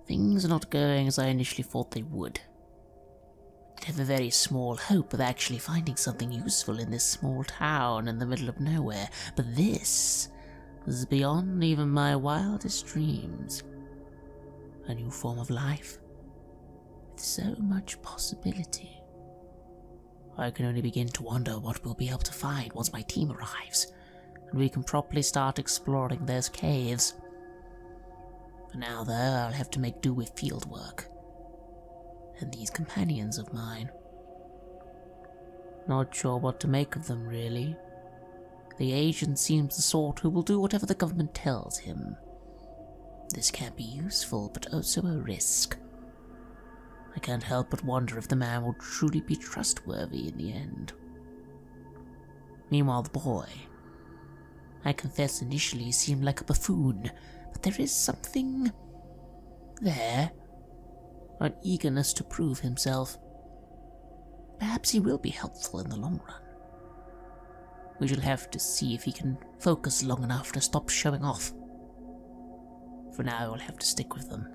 Things are not going as I initially thought they would. I have a very small hope of actually finding something useful in this small town in the middle of nowhere, but this is beyond even my wildest dreams. A new form of life, with so much possibility. I can only begin to wonder what we'll be able to find once my team arrives, and we can properly start exploring those caves. For now, though, I'll have to make do with field work. And these companions of mine. Not sure what to make of them, really. The agent seems the sort who will do whatever the government tells him. This can be useful, but also a risk. I can't help but wonder if the man will truly be trustworthy in the end. Meanwhile, the boy. I confess initially seemed like a buffoon, but there is something there. An eagerness to prove himself. Perhaps he will be helpful in the long run. We shall have to see if he can focus long enough to stop showing off. For now, I'll have to stick with them.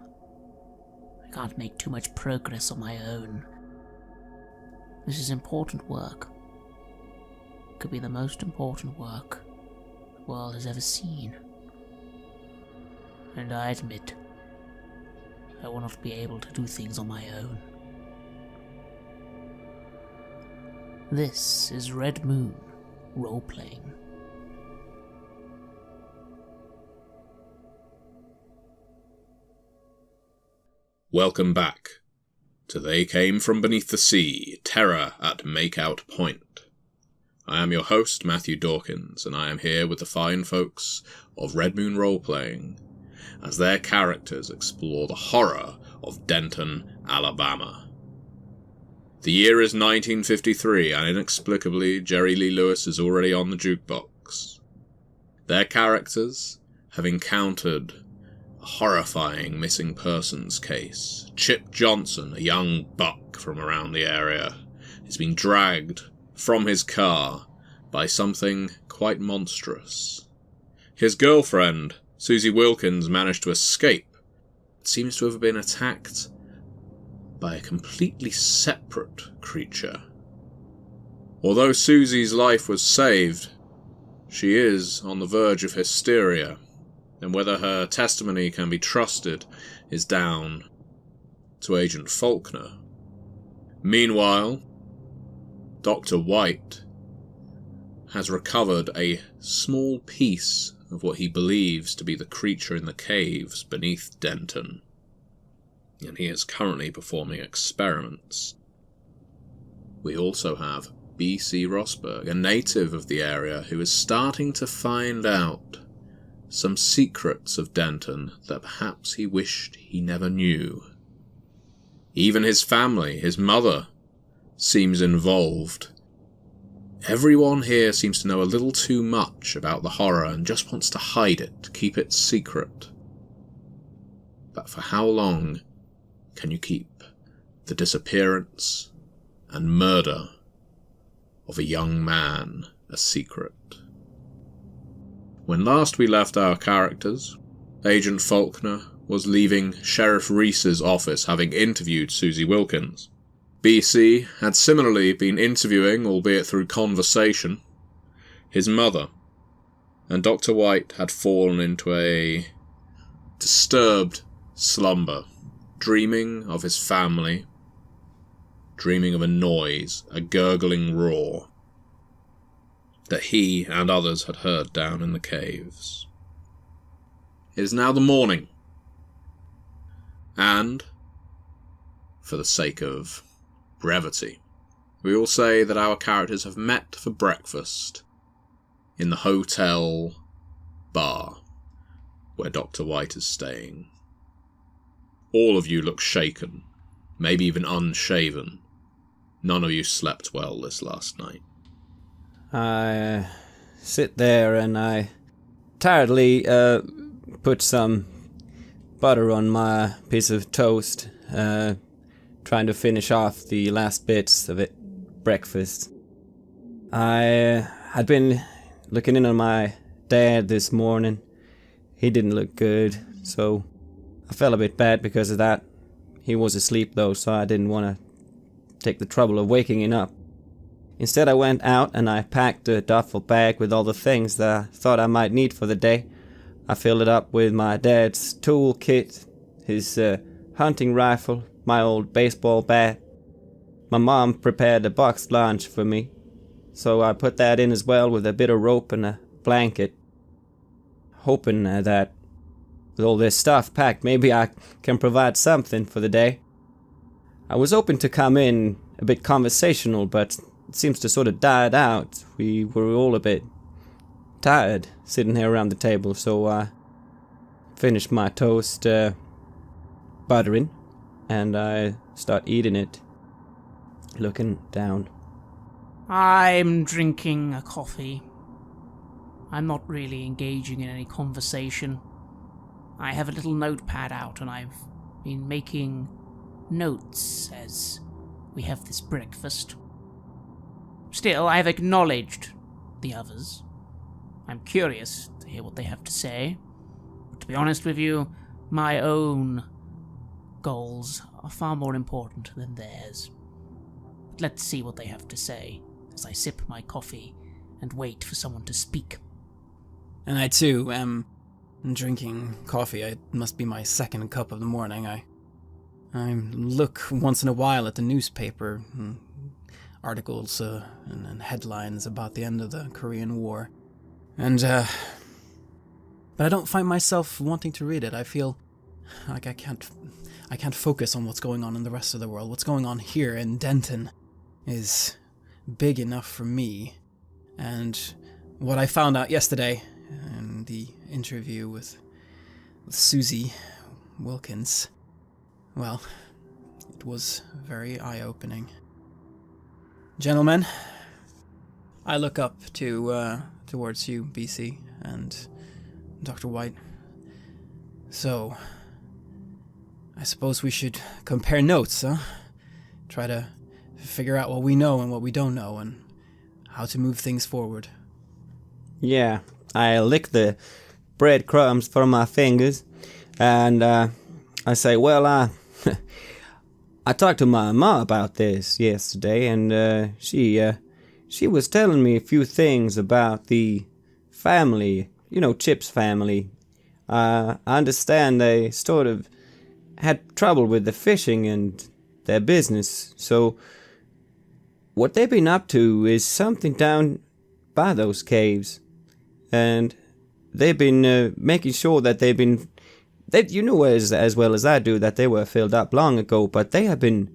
I can't make too much progress on my own. This is important work. It could be the most important work the world has ever seen. And I admit, I will not be able to do things on my own. This is Red Moon Role-Playing. Welcome back to They Came From Beneath the Sea, Terror at Makeout Point. I am your host, Matthew Dawkins, and I am here with the fine folks of Red Moon Role-Playing as their characters explore the horror of Denton, Alabama. The year is 1953, and inexplicably, Jerry Lee Lewis is already on the jukebox. Their characters have encountered a horrifying missing persons case. Chip Johnson, a young buck from around the area, has been dragged from his car by something quite monstrous. His girlfriend, Susie Wilkins, managed to escape, but seems to have been attacked by a completely separate creature. Although Susie's life was saved, she is on the verge of hysteria, and whether her testimony can be trusted is down to Agent Faulkner. Meanwhile, Dr. White has recovered a small piece of what he believes to be the creature in the caves beneath Denton, and he is currently performing experiments. We also have B.C. Rosberg, a native of the area who is starting to find out some secrets of Denton that perhaps he wished he never knew. Even his family, his mother, seems involved. Everyone here seems to know a little too much about the horror and just wants to hide it, keep it secret. But for how long can you keep the disappearance and murder of a young man a secret? When last we left our characters, Agent Faulkner was leaving Sheriff Reese's office having interviewed Susie Wilkins. BC had similarly been interviewing, albeit through conversation, his mother, and Dr. White had fallen into a disturbed slumber, dreaming of his family, dreaming of a noise, a gurgling roar that he and others had heard down in the caves. It is now the morning, and, for the sake of brevity, we will say that our characters have met for breakfast in the hotel bar where Dr. White is staying. All of you look shaken, maybe even unshaven. None of you slept well this last night. I sit there and I tiredly put some butter on my piece of toast, trying to finish off the last bits of it breakfast. I had been looking in on my dad this morning. He didn't look good, so I felt a bit bad because of that. He was asleep though, so I didn't want to take the trouble of waking him up. Instead, I went out and I packed a duffel bag with all the things that I thought I might need for the day. I filled it up with my dad's tool kit, his hunting rifle, my old baseball bat. My mom prepared a boxed lunch for me, so I put that in as well with a bit of rope and a blanket, hoping that with all this stuff packed, maybe I can provide something for the day. I was hoping to come in a bit conversational, but it seems to sort of died out. We were all a bit tired sitting here around the table, so I finished my toast buttering, and I start eating it, looking down. I'm drinking a coffee. I'm not really engaging in any conversation. I have a little notepad out and I've been making notes as we have this breakfast. Still, I've acknowledged the others. I'm curious to hear what they have to say. But to be honest with you, my own goals are far more important than theirs. But let's see what they have to say as I sip my coffee and wait for someone to speak. And I too am drinking coffee. It must be my second cup of the morning. I look once in a while at the newspaper, articles and headlines about the end of the Korean War. And, but I don't find myself wanting to read it. I feel like I can't focus on what's going on in the rest of the world. What's going on here in Denton is big enough for me. And what I found out yesterday in the interview with Susie Wilkins, well, it was very eye-opening. Gentlemen, I look up towards you, BC, and Dr. White. So, I suppose we should compare notes, huh? Try to figure out what we know and what we don't know, and how to move things forward. Yeah, I lick the breadcrumbs from my fingers, and I say, well, I talked to my ma about this yesterday, and she was telling me a few things about the family, Chip's family. I understand they sort of had trouble with the fishing and their business, so what they've been up to is something down by those caves, and they've been making sure that they've been... You know as well as I do that they were filled up long ago, but they have been,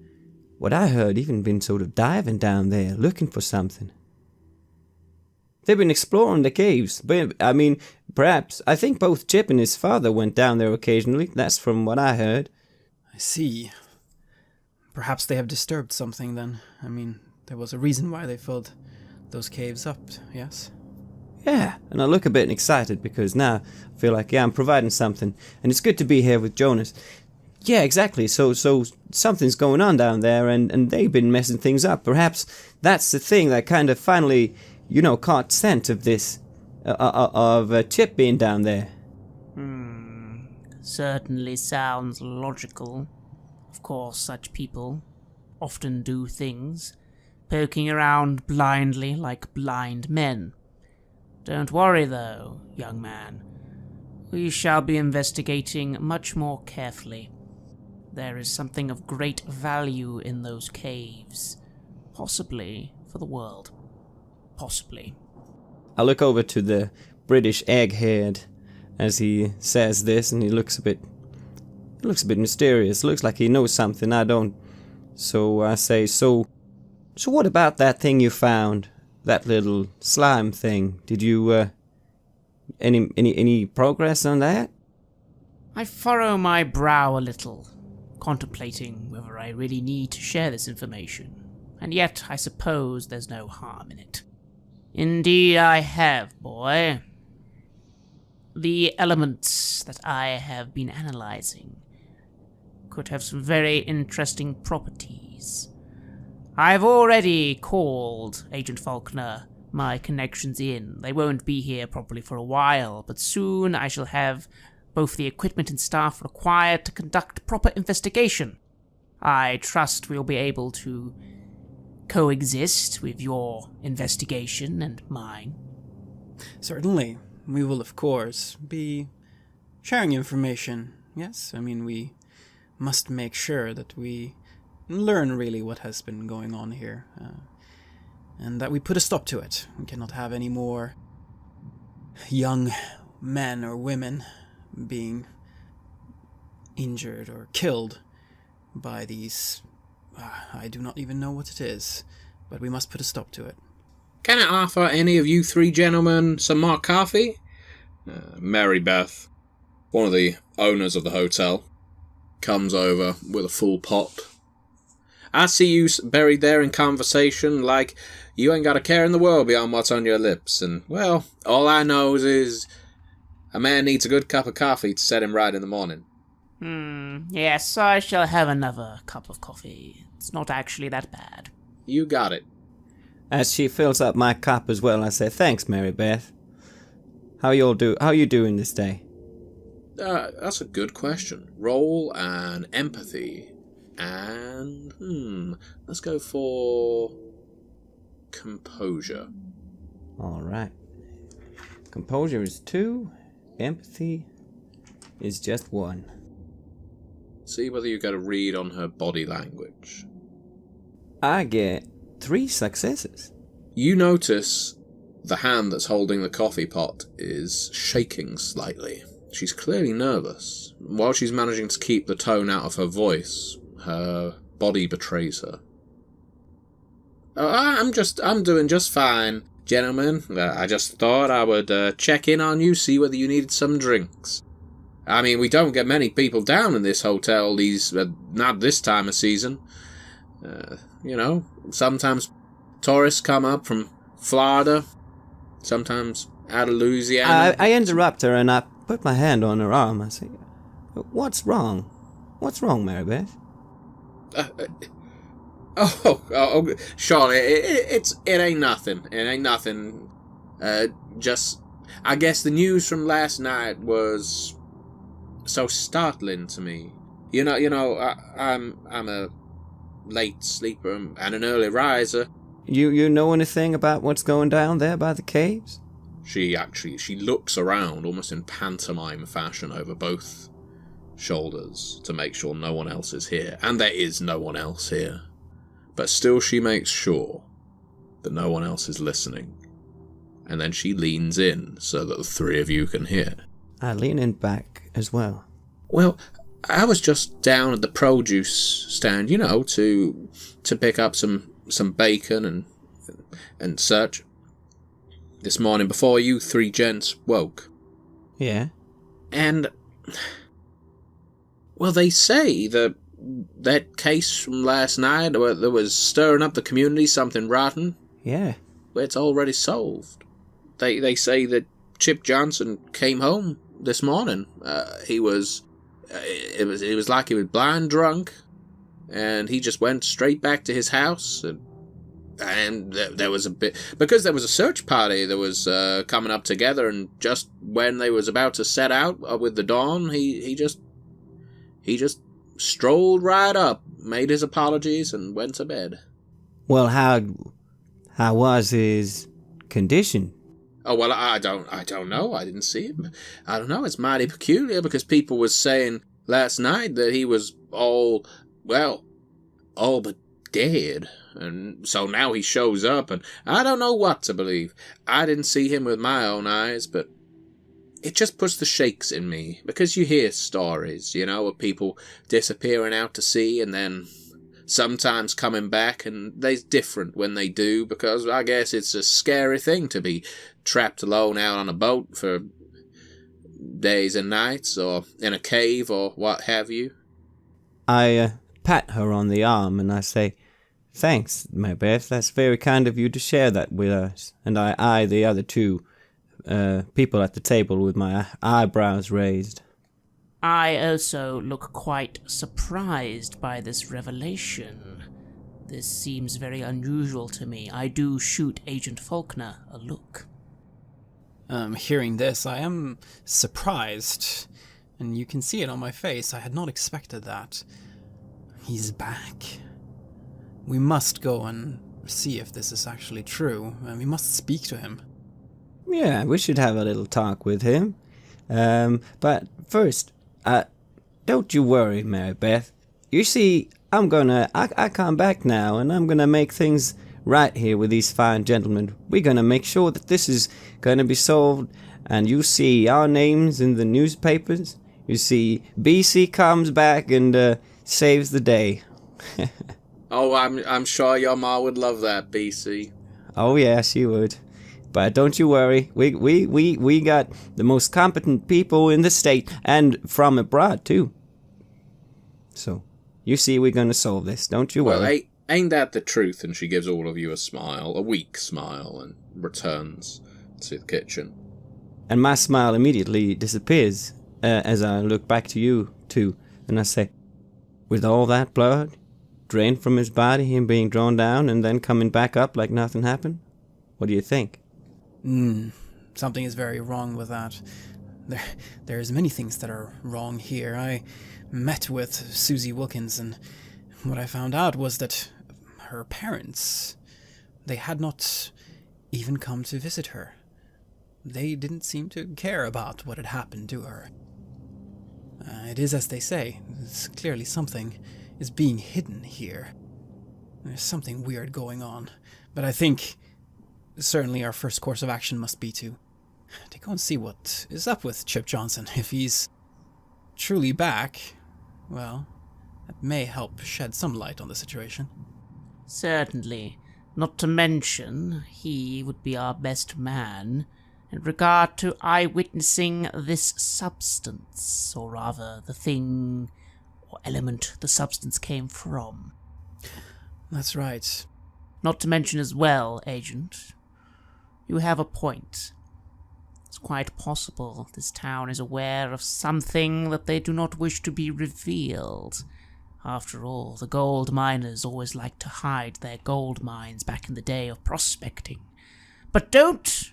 what I heard, even been sort of diving down there looking for something. They've been exploring the caves, but I mean, perhaps, I think both Chip and his father went down there occasionally. That's from what I heard. I see. Perhaps they have disturbed something then. I mean, there was a reason why they filled those caves up, yes? Yeah, and I look a bit excited because now I feel like, I'm providing something. And it's good to be here with Jonas. Yeah, exactly. So something's going on down there, and they've been messing things up. Perhaps that's the thing that kind of finally, caught scent of this, of Chip being down there. Certainly sounds logical. Of course, such people often do things, poking around blindly like blind men. Don't worry, though, young man. We shall be investigating much more carefully. There is something of great value in those caves. Possibly for the world. Possibly. I look over to the British egghead as he says this, and he looks a bit mysterious. Looks like he knows something I don't. So I say, so what about that thing you found? That little slime thing. Did you, any progress on that? I furrow my brow a little, contemplating whether I really need to share this information, and yet I suppose there's no harm in it. Indeed I have, boy. The elements that I have been analyzing could have some very interesting properties. I've already called Agent Faulkner my connections in. They won't be here probably for a while, but soon I shall have both the equipment and staff required to conduct proper investigation. I trust we'll be able to coexist with your investigation and mine. Certainly. We will, of course, be sharing information. Yes, I mean, we must make sure that we learn really what has been going on here, and that we put a stop to it. We cannot have any more young men or women being injured or killed by these... I do not even know what it is, but we must put a stop to it. Can I offer any of you three gentlemen some more coffee? Mary-Beth, one of the owners of the hotel, comes over with a full pot. I see you buried there in conversation like you ain't got a care in the world beyond what's on your lips, and, well, all I knows is a man needs a good cup of coffee to set him right in the morning. Yes, I shall have another cup of coffee. It's not actually that bad. You got it. As she fills up my cup as well, I say, "Thanks, Mary-Beth. How you doing this day?" That's a good question. Roll and empathy. And, let's go for composure. All right. Composure is 2. Empathy is just 1. See whether you get a read on her body language. I get 3 successes. You notice the hand that's holding the coffee pot is shaking slightly. She's clearly nervous. While she's managing to keep the tone out of her voice, her body betrays her. I'm doing just fine, gentlemen. I just thought I would check in on you, see whether you needed some drinks. I mean, we don't get many people down in this hotel not this time of season. Sometimes tourists come up from Florida, sometimes out of Louisiana. I interrupt her and I put my hand on her arm. I say, "What's wrong? What's wrong, Mary-Beth?" Surely, it ain't nothing. It ain't nothing. Just, I guess the news from last night was so startling to me. I'm a late sleeper and an early riser. You know anything about what's going down there by the caves? She looks around almost in pantomime fashion over both shoulders to make sure no one else is here. And there is no one else here. But still she makes sure that no one else is listening. And then she leans in so that the three of you can hear. I lean in back as well. Well, I was just down at the produce stand, to pick up some bacon and such this morning before you three gents woke. Yeah? And, well, they say that case from last night that was stirring up the community, something rotten. Yeah. It's already solved. They say that Chip Johnson came home this morning. It was like he was blind drunk, and he just went straight back to his house, and there was because there was a search party that was coming up together, and just when they was about to set out with the dawn, he just strolled right up, made his apologies, and went to bed. Well, how was his condition? Oh, well, I don't know. I didn't see him. I don't know. It's mighty peculiar because people was saying last night that he was all but dead. And so now he shows up, and I don't know what to believe. I didn't see him with my own eyes, but it just puts the shakes in me, because you hear stories, of people disappearing out to sea and then sometimes coming back, and they're different when they do, because I guess it's a scary thing to be trapped alone out on a boat for days and nights, or in a cave, or what have you. I pat her on the arm and I say, "Thanks, Mary-Beth. That's very kind of you to share that with us." And I eye the other two people at the table with my eyebrows raised. I also look quite surprised by this revelation. This seems very unusual to me. I do shoot Agent Faulkner a look. Hearing this, I am surprised. And you can see it on my face. I had not expected that. He's back. We must go and see if this is actually true, and we must speak to him. Yeah, we should have a little talk with him. But first, don't you worry, Mary-Beth. You see, I come back now, and I'm gonna make things right here with these fine gentlemen. We're gonna make sure that this is gonna be solved, and you see our names in the newspapers. You see, BC comes back and saves the day. Oh, I'm sure your ma would love that, BC. Oh yeah, she would. But don't you worry, we got the most competent people in the state, and from abroad too. So, you see, we're gonna solve this. Don't you worry. Well, ain't that the truth? And she gives all of you a smile, a weak smile, and returns to the kitchen. And my smile immediately disappears as I look back to you two, and I say, with all that blood drained from his body, him being drawn down and then coming back up like nothing happened, what do you think? Something is very wrong with that. There's many things that are wrong here. I met with Susie Wilkins, and what I found out was that her parents, they had not even come to visit her. They didn't seem to care about what had happened to her. It is as they say. It's clearly something is being hidden here. There's something weird going on. But I think certainly our first course of action must be to go and see what is up with Chip Johnson. If he's truly back, well, that may help shed some light on the situation. Certainly. Not to mention, he would be our best man in regard to eyewitnessing this substance, or rather, the thing or element the substance came from. That's right. Not to mention as well, Agent, you have a point. It's quite possible this town is aware of something that they do not wish to be revealed. After all, the gold miners always liked to hide their gold mines back in the day of prospecting. But don't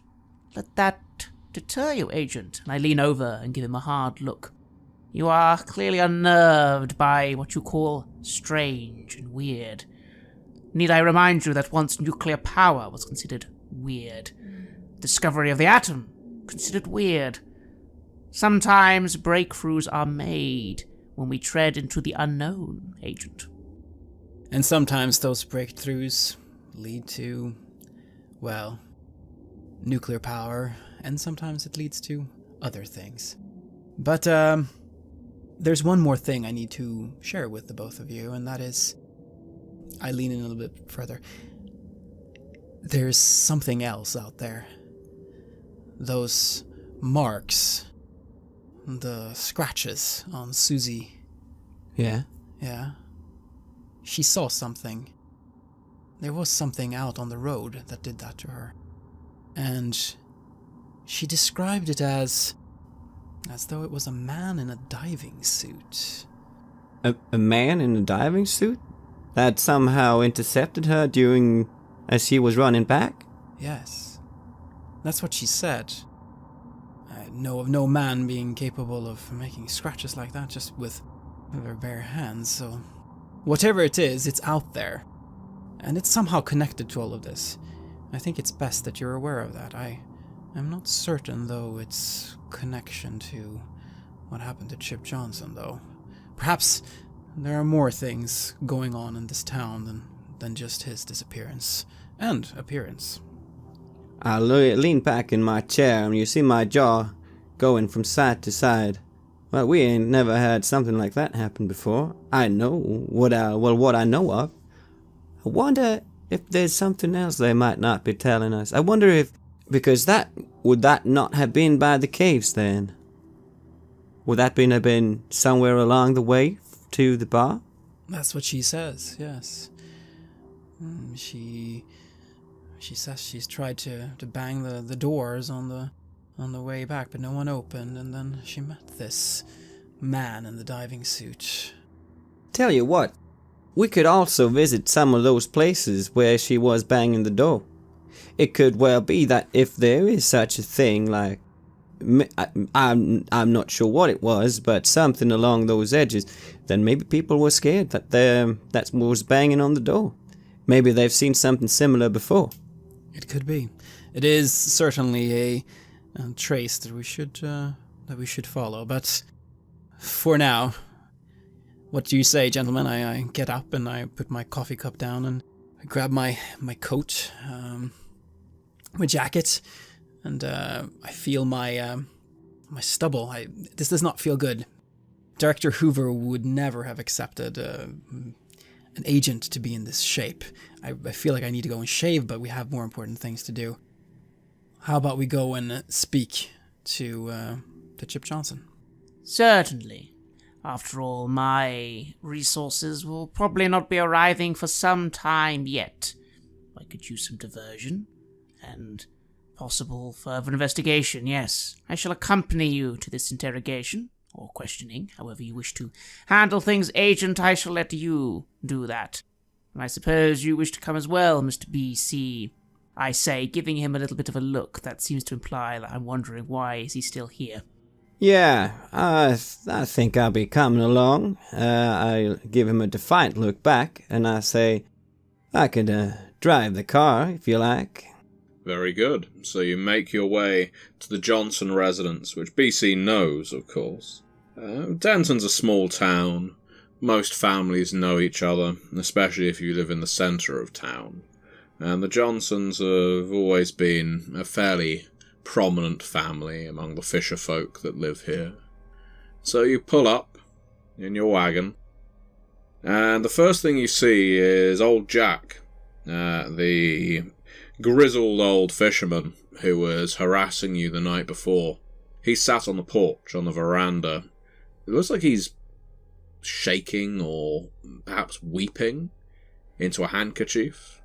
let that deter you, Agent. And I lean over and give him a hard look. You are clearly unnerved by what you call strange and weird. Need I remind you that once nuclear power was considered weird? Discovery of the atom, considered weird. Sometimes breakthroughs are made when we tread into the unknown, Agent. And sometimes those breakthroughs lead to, well, nuclear power, and sometimes it leads to other things. But, there's one more thing I need to share with the both of you, and that is, I lean in a little bit further. There's something else out there. Those marks, the scratches on Susie. Yeah? Yeah. She saw something. There was something out on the road that did that to her. And she described it as though it was a man in a diving suit. A man in a diving suit? That somehow intercepted her as she was running back? Yes. That's what she said. I know of no man being capable of making scratches like that just with her bare hands, so whatever it is, it's out there. And it's somehow connected to all of this. I think it's best that you're aware of that. I'm not certain, though, its connection to what happened to Chip Johnson, though. Perhaps there are more things going on in this town than just his disappearance and appearance. I lean back in my chair and you see my jaw going from side to side. Well, we ain't never had something like that happen before. I know what I know of. I wonder if there's something else they might not be telling us. I wonder if, because would that not have been by the caves then? Would that have been somewhere along the way to the bar? That's what she says, yes. She says she's tried to bang the doors on the way back, but no one opened, and then she met this man in the diving suit. Tell you what, we could also visit some of those places where she was banging the door. It could well be that if there is such a thing like I'm not sure what it was, but something along those edges. Then maybe people were scared that that was banging on the door. Maybe they've seen something similar before. It could be. It is certainly a trace that we should follow. But for now, what do you say, gentlemen? I get up and I put my coffee cup down and I grab my coat, my jacket, and I feel my stubble. This does not feel good. Director Hoover would never have accepted an agent to be in this shape. I feel like I need to go and shave, but we have more important things to do. How about we go and speak to Chip Johnson? Certainly. After all, my resources will probably not be arriving for some time yet. I could use some diversion and possible further investigation, yes. I shall accompany you to this interrogation, or questioning, however you wish to handle things, Agent. I shall let you do that. And I suppose you wish to come as well, Mr. B.C., I say, giving him a little bit of a look that seems to imply that I'm wondering why is he still here. Yeah, I think I'll be coming along. I give him a defiant look back, and I say, I could drive the car, if you like. Very good. So you make your way to the Johnson residence, which BC knows, of course. Denton's a small town. Most families know each other, especially if you live in the centre of town. And the Johnsons have always been a fairly prominent family among the fisher folk that live here. So you pull up in your wagon, and the first thing you see is old Jack, the grizzled old fisherman who was harassing you the night before. He's sat on the porch on the veranda. It looks like he's shaking or perhaps weeping into a handkerchief.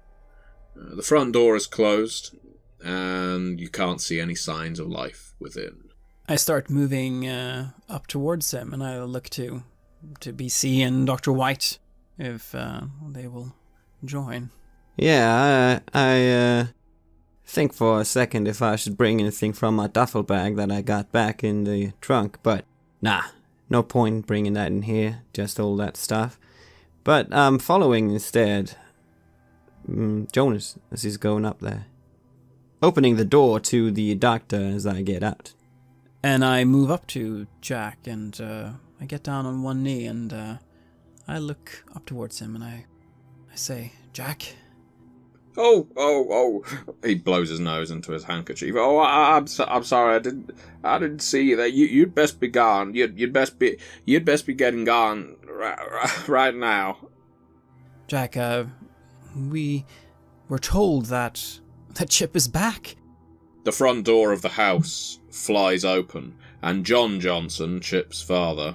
The front door is closed, and you can't see any signs of life within. I start moving up towards him, and I look to BC and Dr. White if they will join. Yeah, I think for a second if I should bring anything from my duffel bag that I got back in the trunk, but nah, no point in bringing that in here, just all that stuff. But I'm following instead Jonas as he's going up there, opening the door to the doctor as I get out. And I move up to Jack, and I get down on one knee, and I look up towards him, and I say, Jack? Oh! He blows his nose into his handkerchief. Oh, I'm sorry. I didn't see you there. You'd best be gone. You'd best be getting gone right now. Jack, we were told that Chip is back. The front door of the house flies open, and John Johnson, Chip's father,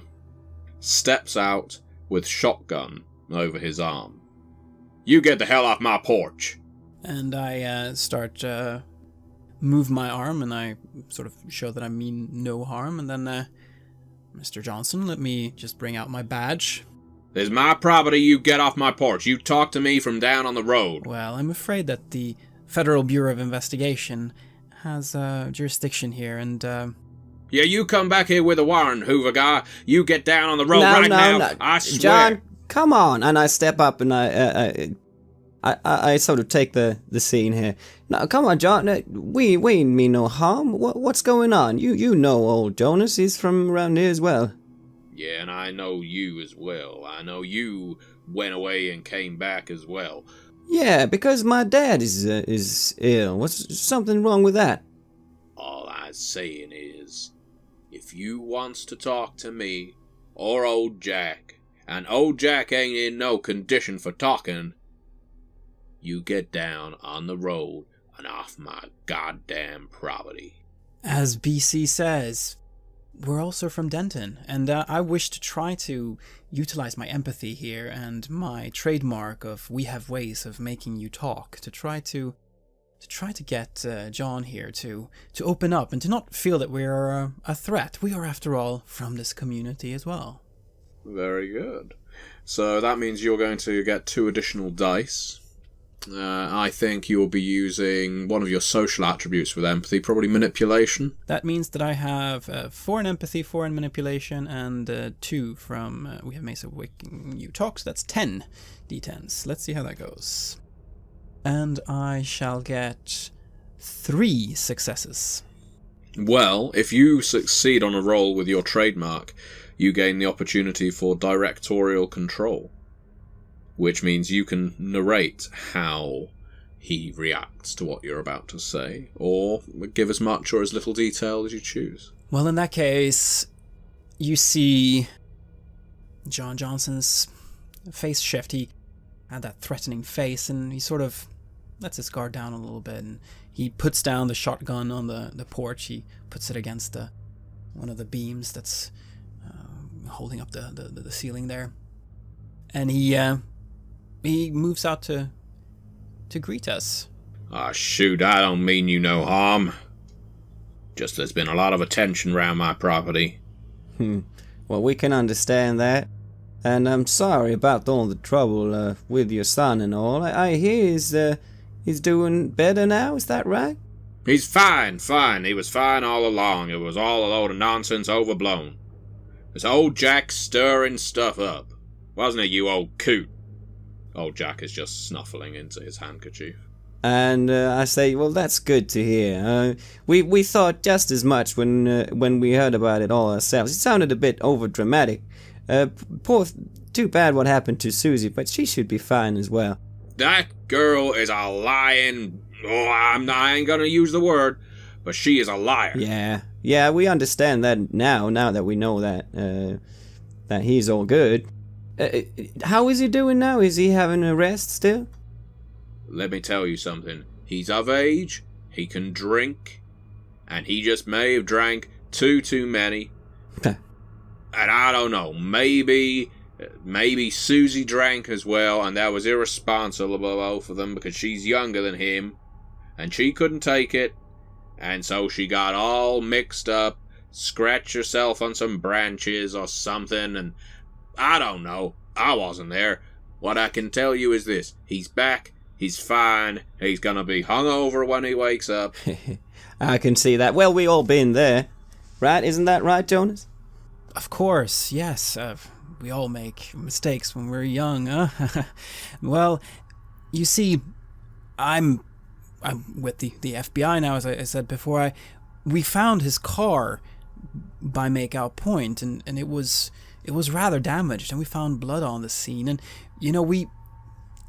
steps out with shotgun over his arm. You get the hell off my porch! And I start move my arm, and I sort of show that I mean no harm, and then, Mr. Johnson, let me just bring out my badge. This is my property, you get off my porch. You talk to me from down on the road. Well, I'm afraid that the Federal Bureau of Investigation has jurisdiction here, and Yeah, you come back here with a warrant, Hoover guy. You get down on the road now. No. I swear. John, come on. And I step up and I sort of take the scene here. No, come on, John. We ain't mean no harm. What's going on? You know old Jonas. He's from around here as well. Yeah, and I know you as well. I know you went away and came back as well. Yeah, because my dad is ill. What's something wrong with that? All I'm saying is, if you wants to talk to me or old Jack, and old Jack ain't in no condition for talking, you get down on the road and off my goddamn property. As BC says, we're also from Denton, and I wish to try to utilize my empathy here and my trademark of we have ways of making you talk to try to get John here to open up and to not feel that we're a threat. We are, after all, from this community as well. Very good. So that means you're going to get 2 additional dice. I think you'll be using one of your social attributes with empathy, probably manipulation. That means that I have 4 in empathy, 4 in manipulation, and 2 from, we have Mace of Waking You Talk, so that's 10 d10s. Let's see how that goes. And I shall get 3 successes. Well, if you succeed on a roll with your trademark, you gain the opportunity for directorial control, which means you can narrate how he reacts to what you're about to say, or give as much or as little detail as you choose. Well, in that case, you see John Johnson's face shift. He had that threatening face, and he sort of lets his guard down a little bit, and he puts down the shotgun on the porch. He puts it against one of the beams that's holding up the ceiling there, and he moves out to greet us. Ah, shoot, I don't mean you no harm. Just there's been a lot of attention round my property. Well, we can understand that. And I'm sorry about all the trouble with your son and all. I hear he's doing better now, is that right? He's fine. He was fine all along. It was all a load of nonsense overblown. This old Jack stirring stuff up. Wasn't it, you old coot? Old Jack is just snuffling into his handkerchief. And I say, well, that's good to hear. We thought just as much when we heard about it all ourselves. It sounded a bit overdramatic. Too bad what happened to Susie, but she should be fine as well. That girl is a lying... I ain't gonna use the word, but she is a liar. Yeah, we understand that now that we know that he's all good. How is he doing now? Is he having a rest still? Let me tell you something. He's of age, he can drink, and he just may have drank too many. And I don't know, maybe Susie drank as well, and that was irresponsible of both of them because she's younger than him, and she couldn't take it, and so she got all mixed up, scratched herself on some branches or something, and I don't know. I wasn't there. What I can tell you is this. He's back. He's fine. He's gonna be hungover when he wakes up. I can see that. Well, we all been there. Right? Isn't that right, Jonas? Of course, yes. We all make mistakes when we're young, huh? Well, you see, I'm with the FBI now, as I said before. We found his car by Makeout Point, and it was rather damaged, and we found blood on the scene. And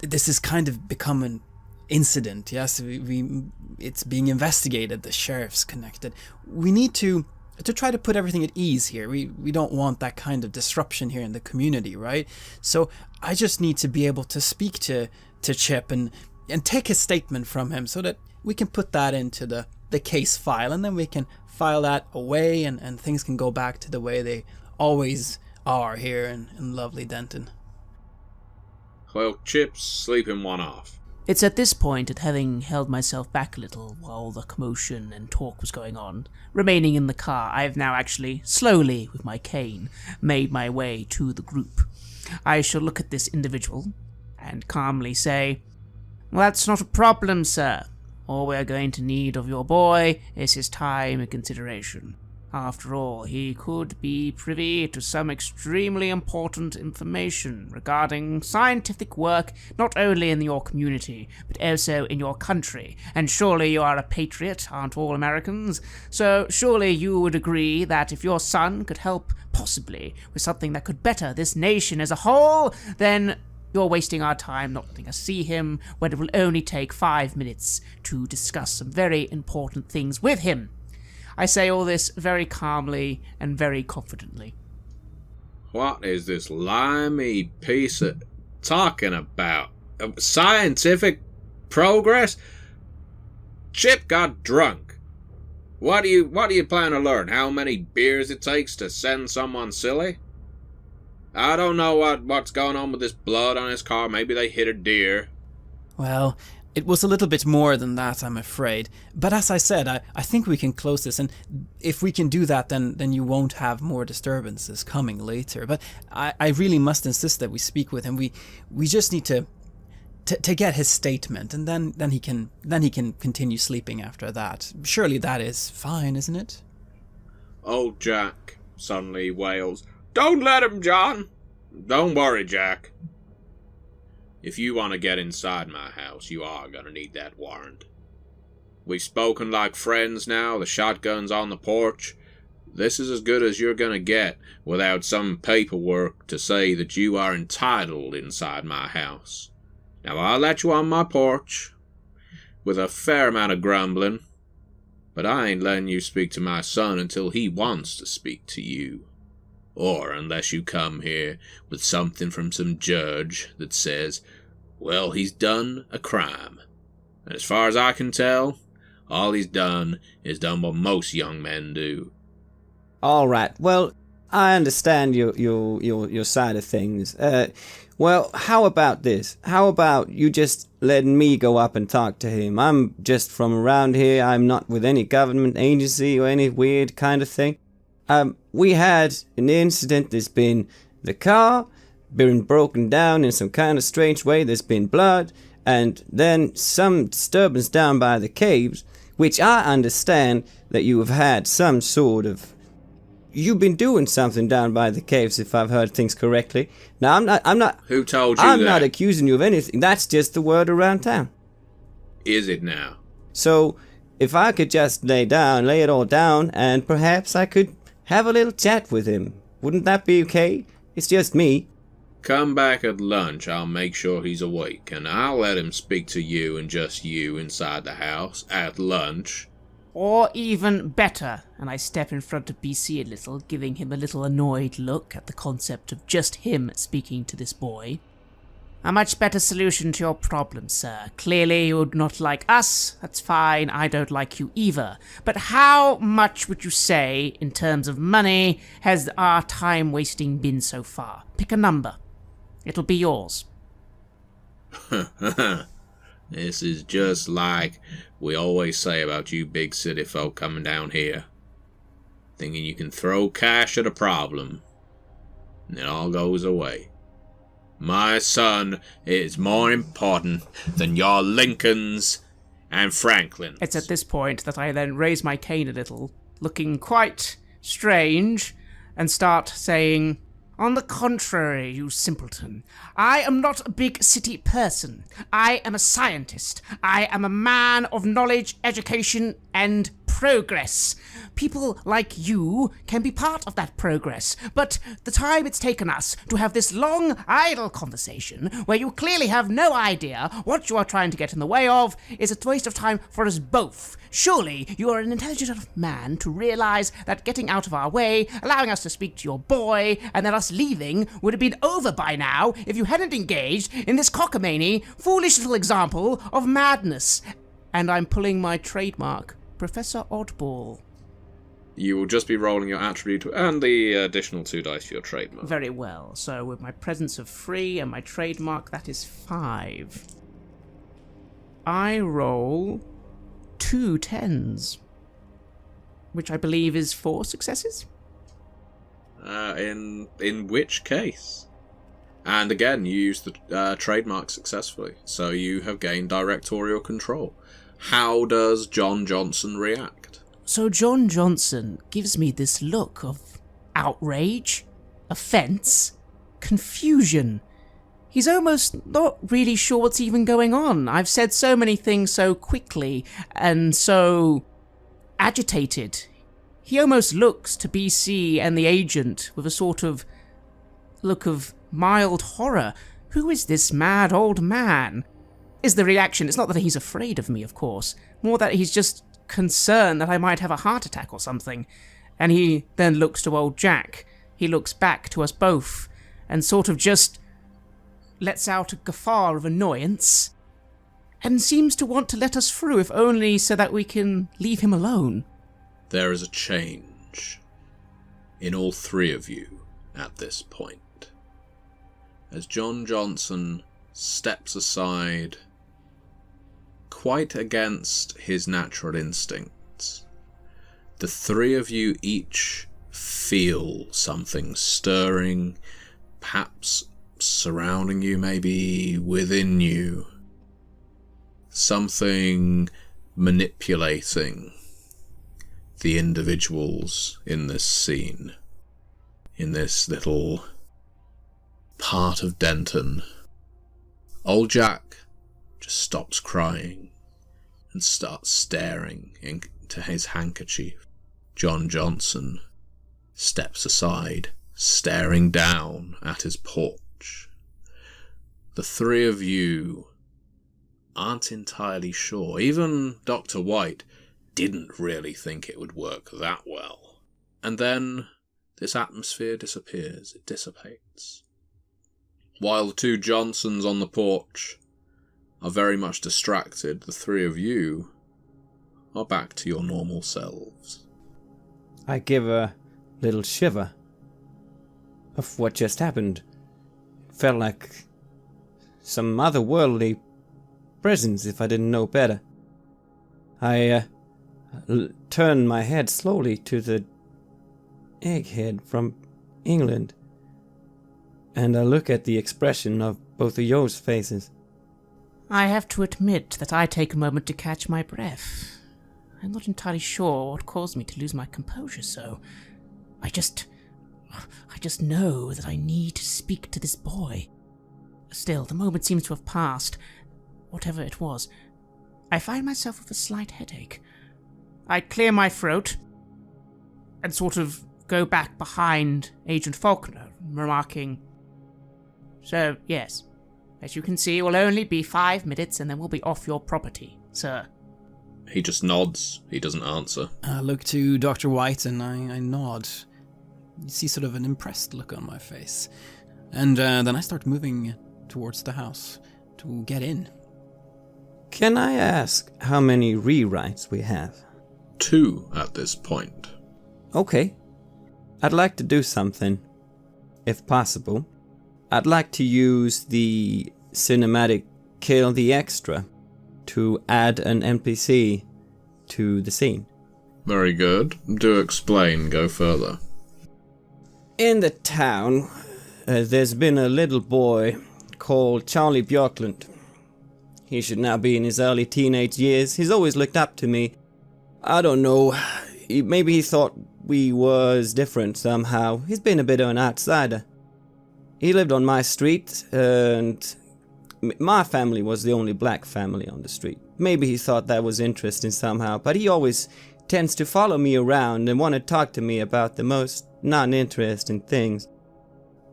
this has kind of become an incident. Yes, it's being investigated. The sheriff's connected. We need to try to put everything at ease here. We don't want that kind of disruption here in the community, right? So I just need to be able to speak to Chip and take his statement from him so that we can put that into the case file, and then we can file that away, and things can go back to the way they always are here in lovely Denton. Well, Chip's sleeping one off. It's at this point that, having held myself back a little while the commotion and talk was going on, remaining in the car, I have now actually, slowly, with my cane, made my way to the group. I shall look at this individual and calmly say, "Well, that's not a problem, sir. All we're going to need of your boy is his time and consideration. After all, he could be privy to some extremely important information regarding scientific work not only in your community, but also in your country. And surely you are a patriot, aren't all Americans? So surely you would agree that if your son could help, possibly, with something that could better this nation as a whole, then you're wasting our time not letting us see him when it will only take 5 minutes to discuss some very important things with him." I say all this very calmly and very confidently. What is this limey piece of talking about? Scientific progress? Chip got drunk. What do you plan to learn? How many beers it takes to send someone silly? I don't know what's going on with this blood on his car. Maybe they hit a deer. Well, it was a little bit more than that, I'm afraid. But as I said, I think we can close this, and if we can do that, then you won't have more disturbances coming later. But I really must insist that we speak with him. We just need to to get his statement, and then he can continue sleeping after that. Surely that is fine, isn't it? Old Jack suddenly wails, "Don't let him, John! Don't worry, Jack. If you want to get inside my house, you are going to need that warrant. We've spoken like friends now, the shotgun's on the porch. This is as good as you're going to get without some paperwork to say that you are entitled inside my house. Now, I'll let you on my porch, with a fair amount of grumbling, but I ain't letting you speak to my son until he wants to speak to you. Or unless you come here with something from some judge that says, well, he's done a crime. And as far as I can tell, all he's done is done what most young men do." All right. Well, I understand your side of things. Well, how about this? How about you just letting me go up and talk to him? I'm just from around here. I'm not with any government agency or any weird kind of thing. We had an incident. There's been the car been broken down in some kind of strange way. There's been blood, and then some disturbance down by the caves, which I understand that you have had some sort of... You've been doing something down by the caves, if I've heard things correctly. Now, I'm not... Who told you I'm that? not accusing you of anything. That's just the word around town. Is it now? So, if I could just lay it all down, and perhaps I could have a little chat with him. Wouldn't that be okay? It's just me. Come back at lunch, I'll make sure he's awake, and I'll let him speak to you and just you inside the house at lunch. Or even better, and I step in front of BC a little, giving him a little annoyed look at the concept of just him speaking to this boy. A much better solution to your problem, sir. Clearly you would not like us, that's fine, I don't like you either. But how much would you say, in terms of money, has our time wasting been so far? Pick a number. It'll be yours. This is just like we always say about you big city folk coming down here. Thinking you can throw cash at a problem, and it all goes away. My son is more important than your Lincolns and Franklins. It's at this point that I then raise my cane a little, looking quite strange, and start saying, "On the contrary, you simpleton, I am not a big city person. I am a scientist. I am a man of knowledge, education, and progress. People like you can be part of that progress, but the time it's taken us to have this long, idle conversation, where you clearly have no idea what you are trying to get in the way of, is a waste of time for us both. Surely you are an intelligent enough man to realize that getting out of our way, allowing us to speak to your boy, and then us leaving would have been over by now if you hadn't engaged in this cockamamie, foolish little example of madness." And I'm pulling my trademark, Professor Oddball. You will just be rolling your attribute and the additional 2 dice for your trademark. Very well. So with my presence of 3 and my trademark, that is 5. I roll 2 10s, which I believe is 4 successes. In which case? And again, you use the trademark successfully, so you have gained directorial control. How does John Johnson react? So John Johnson gives me this look of outrage, offence, confusion. He's almost not really sure what's even going on. I've said so many things so quickly and so agitated. He almost looks to BC and the agent with a sort of look of mild horror. Who is this mad old man? Is the reaction. It's not that he's afraid of me, of course. More that he's just concerned that I might have a heart attack or something. And he then looks to old Jack. He looks back to us both and sort of just lets out a guffaw of annoyance and seems to want to let us through, if only so that we can leave him alone. There is a change in all 3 of you at this point. As John Johnson steps aside, quite against his natural instincts, the 3 of you each feel something stirring, perhaps surrounding you, maybe within you, something manipulating the individuals in this scene, in this little part of Denton. Old Jack just stops crying and starts staring into his handkerchief. John Johnson steps aside, staring down at his porch. The three of you aren't entirely sure. Even Dr. White didn't really think it would work that well. And then this atmosphere disappears, it dissipates. While the two Johnsons on the porch are very much distracted, the three of you are back to your normal selves. I give a little shiver of what just happened. It felt like some otherworldly presence if I didn't know better. I turned my head slowly to the egghead from England, and I look at the expression of both of yours faces. I have to admit that I take a moment to catch my breath. I'm not entirely sure what caused me to lose my composure so. I just know that I need to speak to this boy. Still, the moment seems to have passed. Whatever it was, I find myself with a slight headache. I clear my throat and sort of go back behind Agent Faulkner, remarking, "So, yes, as you can see, it will only be 5 minutes and then we'll be off your property, sir." He just nods. He doesn't answer. I look to Dr. White and I nod. You see sort of an impressed look on my face. And then I start moving towards the house to get in. Can I ask how many rewrites we have? 2 at this point. Okay. I'd like to do something, if possible. I'd like to use the cinematic Kill the Extra to add an NPC to the scene. Very good. Do explain. Go further. In the town, there's been a little boy called Charlie Bjorklund. He should now be in his early teenage years. He's always looked up to me. I don't know. Maybe he thought we was different somehow. He's been a bit of an outsider. He lived on my street, and my family was the only black family on the street. Maybe he thought that was interesting somehow, but he always tends to follow me around and want to talk to me about the most non-interesting things.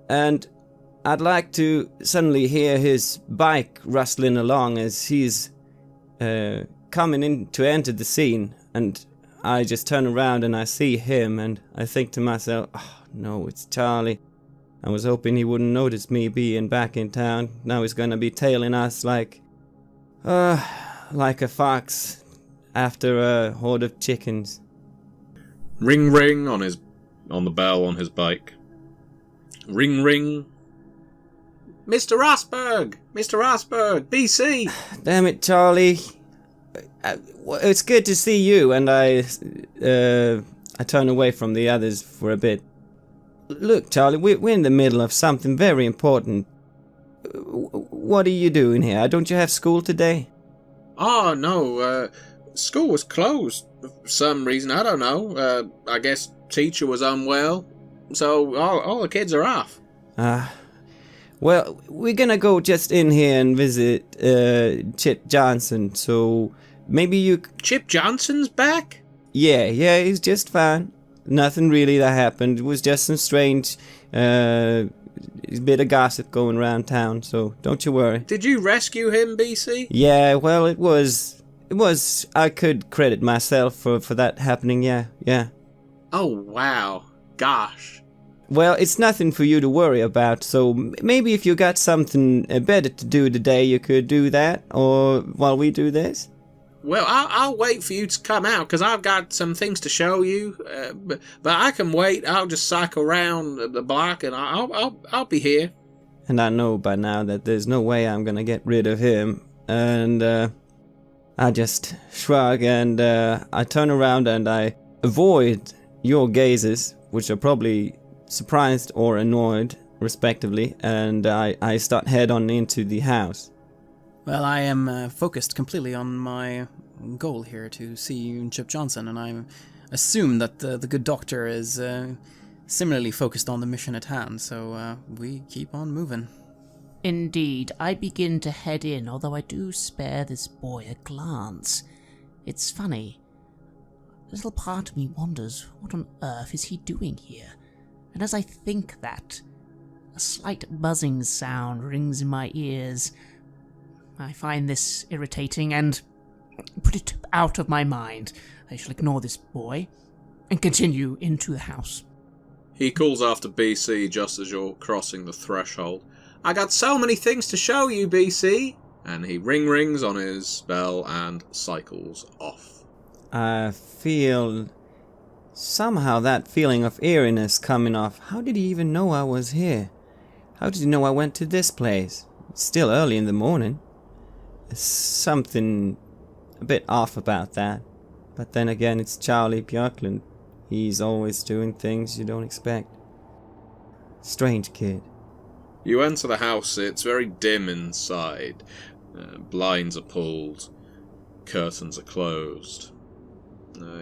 And I'd like to suddenly hear his bike rustling along as he's coming in to enter the scene, and I just turn around and I see him, and I think to myself, oh no, it's Charlie. I was hoping he wouldn't notice me being back in town. Now he's gonna be tailing us like a fox after a horde of chickens. Ring ring on the bell on his bike. Ring ring. Mr. Rosberg! Mr. Rosberg! BC! Damn it, Charlie. It's good to see you, and I turn away from the others for a bit. Look, Charlie, we're in the middle of something very important. What are you doing here? Don't you have school today? Oh, no, school was closed for some reason. I don't know. I guess teacher was unwell, so all the kids are off. Well, we're gonna go just in here and visit Chip Johnson, so maybe you... Chip Johnson's back? Yeah, he's just fine. Nothing really that happened. It was just some strange bit of gossip going around town, so don't you worry. Did you rescue him, BC? Yeah, well, it was... I could credit myself for that happening, yeah. Oh, wow. Gosh. Well, it's nothing for you to worry about, so maybe if you got something better to do today, you could do that, or while we do this? Well, I'll wait for you to come out, because I've got some things to show you, but I can wait. I'll just cycle around the block, and I'll be here. And I know by now that there's no way I'm gonna get rid of him, and I just shrug, and I turn around and I avoid your gazes, which are probably surprised or annoyed, respectively, and I start head on into the house. Well, I am focused completely on my goal here to see Chip Johnson, and I assume that the good doctor is similarly focused on the mission at hand, so we keep on moving. Indeed, I begin to head in, although I do spare this boy a glance. It's funny. A little part of me wonders, what on earth is he doing here? And as I think that, a slight buzzing sound rings in my ears. I find this irritating and put it out of my mind. I shall ignore this boy and continue into the house. He calls after BC just as you're crossing the threshold. I got so many things to show you, BC! And he rings on his bell and cycles off. I feel somehow that feeling of eeriness coming off. How did he even know I was here? How did he know I went to this place? It's still early in the morning. There's something a bit off about that. But then again, it's Charlie Björklund. He's always doing things you don't expect. Strange kid. You enter the house. It's very dim inside. Blinds are pulled. Curtains are closed.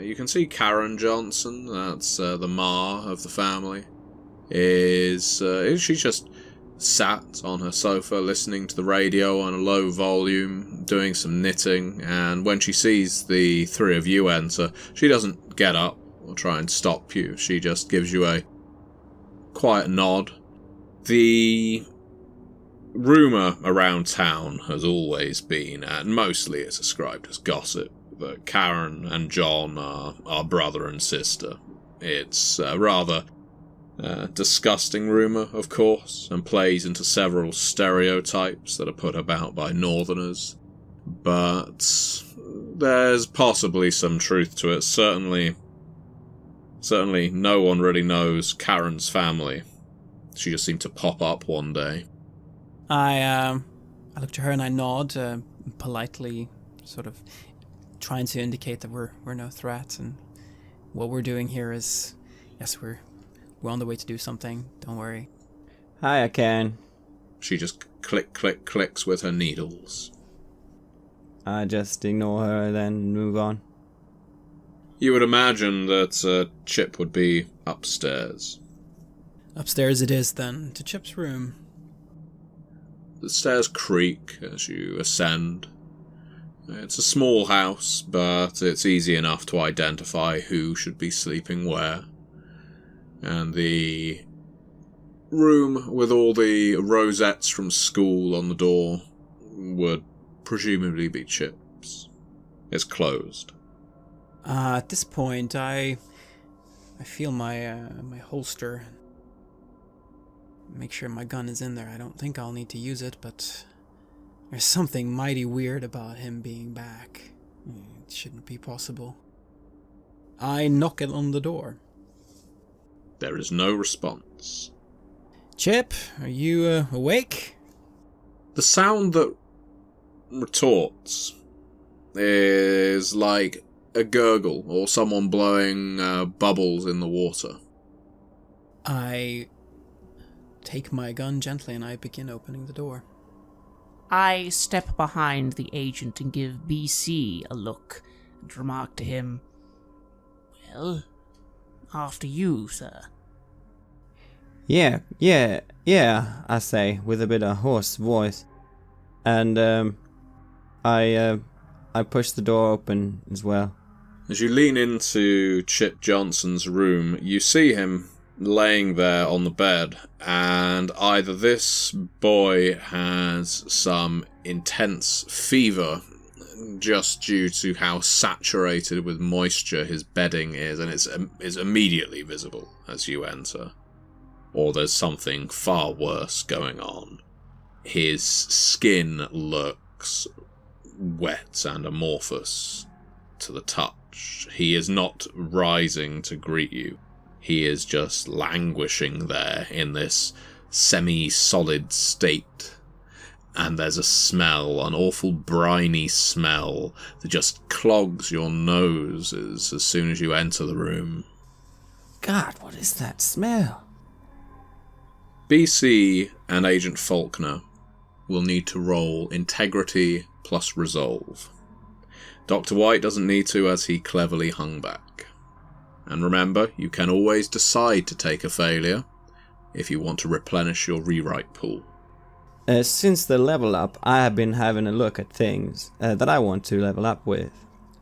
You can see Karen Johnson, that's the ma of the family, she just sat on her sofa listening to the radio on a low volume, doing some knitting, and when she sees the three of you enter, she doesn't get up or try and stop you. She just gives you a quiet nod. The rumour around town has always been, and mostly it's ascribed as gossip, that Karen and John are brother and sister. It's a rather disgusting rumour, of course, and plays into several stereotypes that are put about by northerners, but there's possibly some truth to it. Certainly no one really knows Karen's family. She just seemed to pop up one day. I look to her and I nod, politely, sort of trying to indicate that we're no threat, and what we're doing here is, yes, we're on the way to do something. Don't worry. Hiya, Karen. She just clicks with her needles. I just ignore her and then move on. You would imagine that Chip would be upstairs. Upstairs it is, then, to Chip's room. The stairs creak as you ascend. It's a small house, but it's easy enough to identify who should be sleeping where. And the room with all the rosettes from school on the door would presumably be Chip's. It's closed. At this point, I feel my holster. Make sure my gun is in there. I don't think I'll need to use it, but there's something mighty weird about him being back. It shouldn't be possible. I knock it on the door. There is no response. Chip, are you awake? The sound that retorts is like a gurgle or someone blowing bubbles in the water. I take my gun gently and I begin opening the door. I step behind the agent and give BC a look and remark to him, "Well, after you, sir." Yeah, I say, with a bit of hoarse voice. And, I push the door open as well. As you lean into Chip Johnson's room, you see him laying there on the bed, and either this boy has some intense fever just due to how saturated with moisture his bedding is, and it's immediately visible as you enter, or there's something far worse going on. His skin looks wet and amorphous to the touch. He is not rising to greet you. He is just languishing there in this semi-solid state. And there's a smell, an awful briny smell, that just clogs your noses as soon as you enter the room. God, what is that smell? BC and Agent Faulkner will need to roll integrity plus resolve. Dr. White doesn't need to, as he cleverly hung back. And remember, you can always decide to take a failure if you want to replenish your rewrite pool. Since the level up, I have been having a look at things that I want to level up with.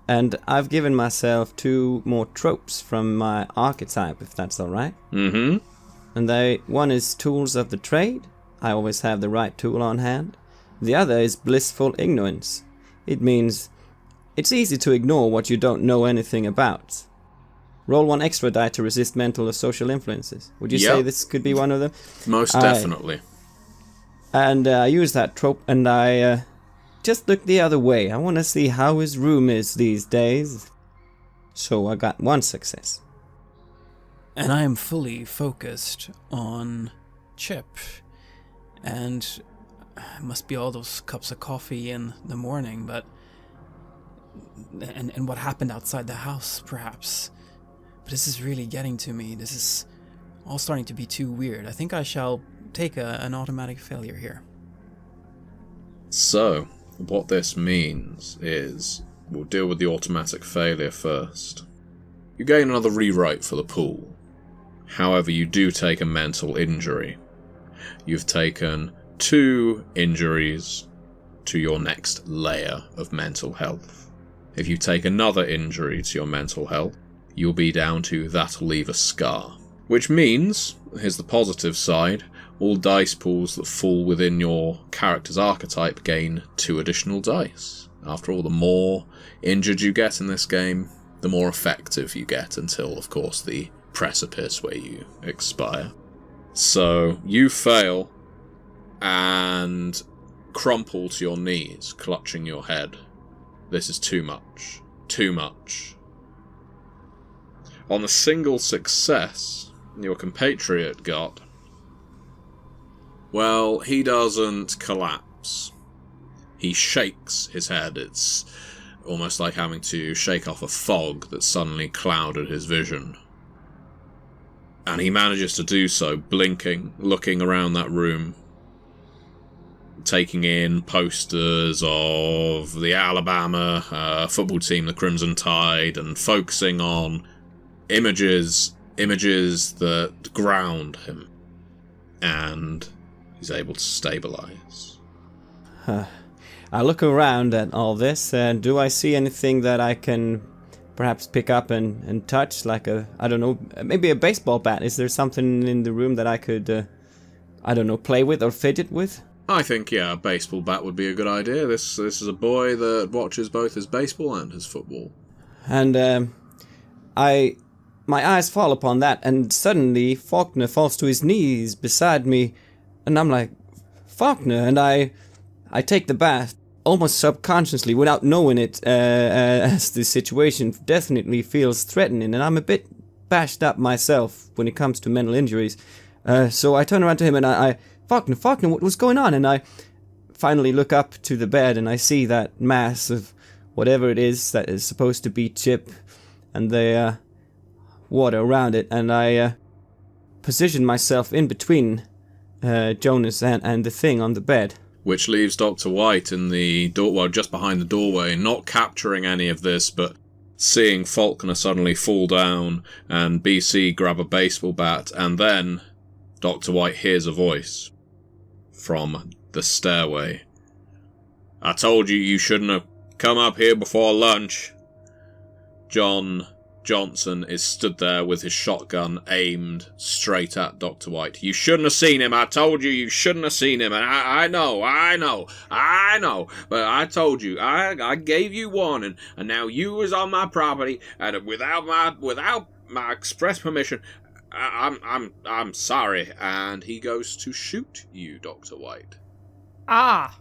And I've given myself 2 more tropes from my archetype, if that's alright. Mm-hmm. And one is Tools of the Trade. I always have the right tool on hand. The other is Blissful Ignorance. It means it's easy to ignore what you don't know anything about. Roll 1 extra die to resist mental or social influences. Would you say this could be one of them? Most definitely. And I use that trope, and I just look the other way. I want to see how his room is these days. So I got 1 success. And I am fully focused on Chip. And it must be all those cups of coffee in the morning, but... And what happened outside the house, perhaps. But this is really getting to me. This is all starting to be too weird. I think I shall take an automatic failure here. So, what this means is, we'll deal with the automatic failure first. You gain another rewrite for the pool. However, you do take a mental injury. You've taken 2 injuries to your next layer of mental health. If you take another injury to your mental health, you'll be down to that'll leave a scar. Which means, here's the positive side, all dice pools that fall within your character's archetype gain 2 additional dice. After all, the more injured you get in this game, the more effective you get until, of course, the precipice where you expire. So, you fail and crumple to your knees, clutching your head. This is too much. Too much. On the single success your compatriot got, well, he doesn't collapse. He shakes his head. It's almost like having to shake off a fog that suddenly clouded his vision. And he manages to do so, blinking, looking around that room, taking in posters of the Alabama football team, the Crimson Tide, and focusing on images that ground him. And he's able to stabilize. I look around at all this, and do I see anything that I can perhaps pick up and touch, like maybe a baseball bat? Is there something in the room that I could, play with or fidget with? I think, a baseball bat would be a good idea. This is a boy that watches both his baseball and his football. And my eyes fall upon that, and suddenly Faulkner falls to his knees beside me, and I'm like, Faulkner, and I take the bat, almost subconsciously, without knowing it, as the situation definitely feels threatening, and I'm a bit bashed up myself when it comes to mental injuries. So I turn around to him and I Faulkner, what's going on? And I finally look up to the bed and I see that mass of whatever it is that is supposed to be Chip and the water around it, and I position myself in between Jonas and the thing on the bed. Which leaves Dr. White in the door, just behind the doorway, not capturing any of this, but seeing Faulkner suddenly fall down and BC grab a baseball bat, and then Dr. White hears a voice from the stairway. I told you you shouldn't have come up here before lunch. John Johnson is stood there with his shotgun aimed straight at Dr. White. You shouldn't have seen him. I told you shouldn't have seen him. And I know. But I told you. I gave you warning. And now you was on my property, and without my express permission, I'm sorry. And he goes to shoot you, Dr. White. Ah!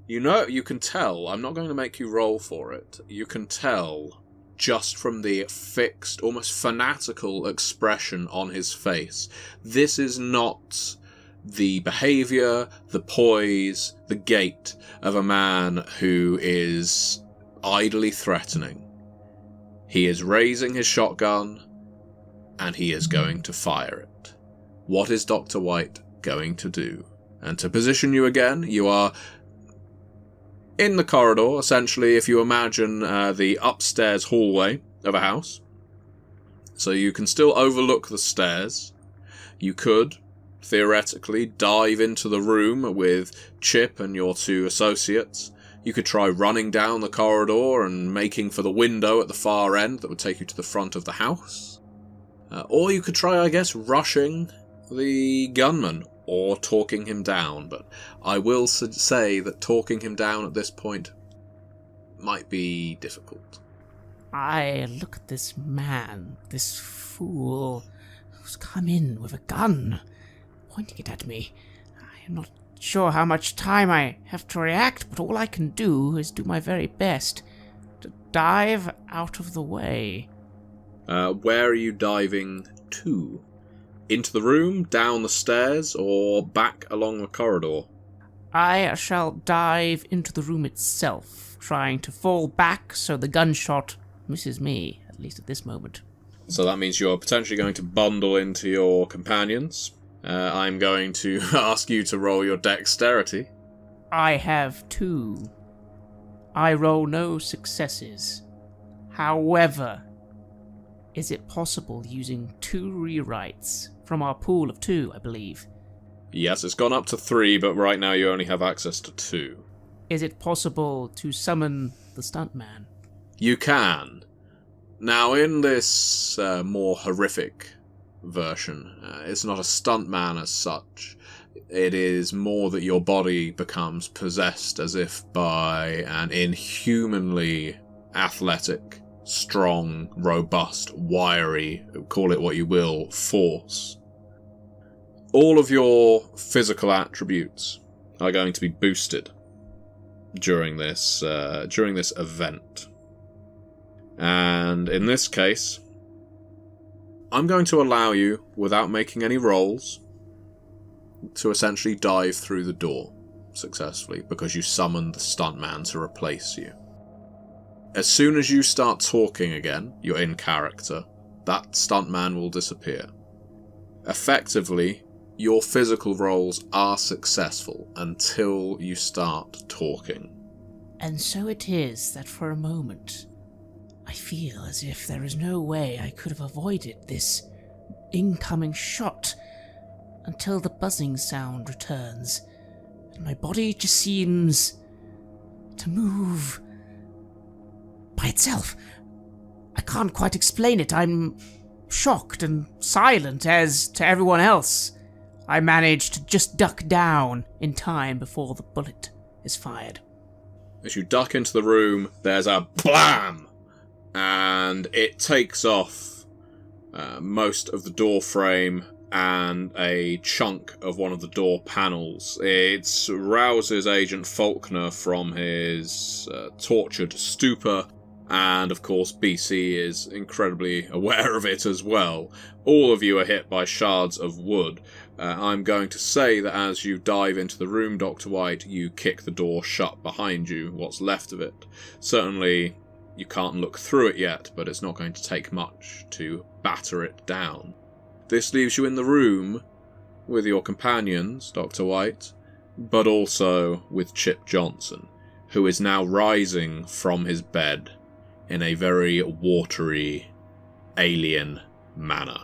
You know, you can tell. I'm not going to make you roll for it. You can tell just from the fixed, almost fanatical expression on his face. This is not the behaviour, the poise, the gait of a man who is idly threatening. He is raising his shotgun, and he is going to fire it. What is Dr. White going to do And to position you again, you are in the corridor, essentially, if you imagine the upstairs hallway of a house. So you can still overlook the stairs. You could, theoretically, dive into the room with Chip and your two associates. You could try running down the corridor and making for the window at the far end that would take you to the front of the house. Or you could try, I guess, rushing the gunman or talking him down, but I will say that talking him down at this point might be difficult. I look at this man, this fool, who's come in with a gun, pointing it at me. I am not sure how much time I have to react, but all I can do is do my very best to dive out of the way. Where are you diving to? Into the room, down the stairs, or back along the corridor? I shall dive into the room itself, trying to fall back so the gunshot misses me, at least at this moment. So that means you're potentially going to bundle into your companions. I'm going to ask you to roll your dexterity. I have 2. I roll no successes. However, is it possible using 2 rewrites from our pool of 2, I believe? Yes, it's gone up to 3, but right now you only have access to 2. Is it possible to summon the stuntman? You can. Now, in this more horrific version, it's not a stuntman as such. It is more that your body becomes possessed as if by an inhumanly athletic, strong, robust, wiry, call it what you will, force. All of your physical attributes are going to be boosted during this event. And in this case, I'm going to allow you, without making any rolls, to essentially dive through the door successfully, because you summoned the stuntman to replace you. As soon as you start talking again, you're in character, that stuntman will disappear. Effectively, your physical rolls are successful until you start talking. And so it is that for a moment, I feel as if there is no way I could have avoided this incoming shot until the buzzing sound returns, and my body just seems to move by itself. I can't quite explain it. I'm shocked and silent as to everyone else. I manage to just duck down in time before the bullet is fired. As you duck into the room, there's a BLAM! And it takes off most of the door frame and a chunk of one of the door panels. It rouses Agent Faulkner from his tortured stupor, and of course BC is incredibly aware of it as well. All of you are hit by shards of wood. I'm going to say that as you dive into the room, Dr. White, you kick the door shut behind you, what's left of it. Certainly, you can't look through it yet, but it's not going to take much to batter it down. This leaves you in the room with your companions, Dr. White, but also with Chip Johnson, who is now rising from his bed in a very watery, alien manner.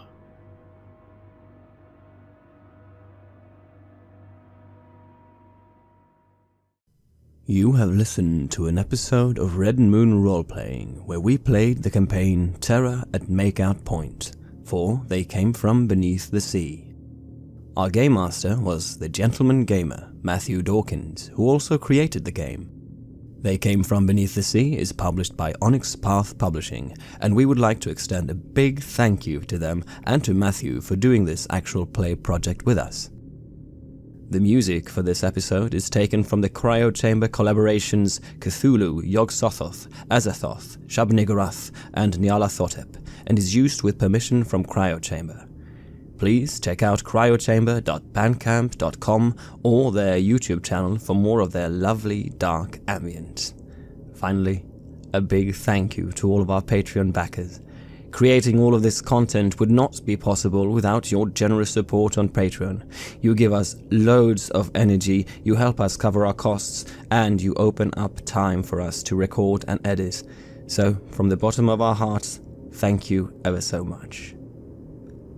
You have listened to an episode of Red Moon Roleplaying, where we played the campaign Terror at Makeout Point, for They Came From Beneath the Sea. Our Game Master was the gentleman gamer, Matthew Dawkins, who also created the game. They Came From Beneath the Sea is published by Onyx Path Publishing, and we would like to extend a big thank you to them and to Matthew for doing this actual play project with us. The music for this episode is taken from the Cryo Chamber collaborations Cthulhu, Yog-Sothoth, Azathoth, Shub-Niggurath, and Nyarlathotep, and is used with permission from Cryo Chamber. Please check out cryochamber.bandcamp.com or their YouTube channel for more of their lovely dark ambient. Finally, a big thank you to all of our Patreon backers. Creating all of this content would not be possible without your generous support on Patreon. You give us loads of energy, you help us cover our costs, and you open up time for us to record and edit. So, from the bottom of our hearts, thank you ever so much.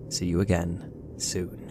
See you again soon.